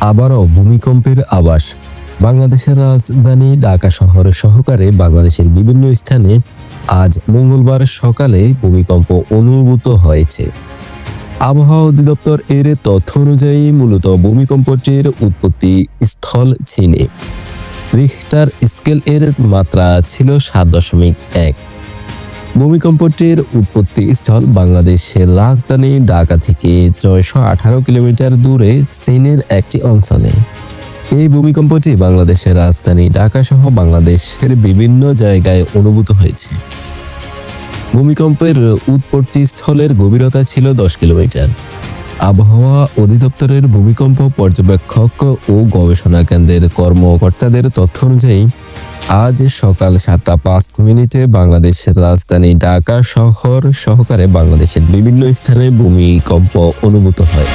আবারও ভূমিকম্পের আভাস। বাংলাদেশের রাজধানী ঢাকা শহর সহকারে বাংলাদেশের বিভিন্ন স্থানে আজ মঙ্গলবার সকালে ভূমিকম্প অনুভূত হয়েছে। আবহাওয়া অধিদপ্তর এর তথ্য অনুযায়ী মূলত ভূমিকম্পটির উৎপত্তি স্থল চীনে। রিখটার স্কেল এর মাত্রা ছিল 7.1। ভূমিকম্পটির উৎপত্তি স্থল বাংলাদেশের রাজধানী ঢাকা থেকে 618 কিলোমিটার দূরে চীনের একটি অঞ্চলে। এই ভূমিকম্পটি বাংলাদেশের রাজধানী ঢাকা সহ বাংলাদেশের বিভিন্ন জায়গায় অনুভূত হয়েছে। ভূমিকম্পের উৎপত্তি স্থলের গভীরতা ছিল 10 কিলোমিটার। আবহাওয়া অধিদপ্তরের ভূমিকম্প পর্যবেক্ষক ও গবেষণা কেন্দ্রের কর্মকর্তাদের তথ্য অনুযায়ী আজ সকাল 7:05 বাংলাদেশের রাজধানী ঢাকা শহর সহকারে বাংলাদেশের বিভিন্ন স্থানে ভূমিকম্প অনুভূত হয়।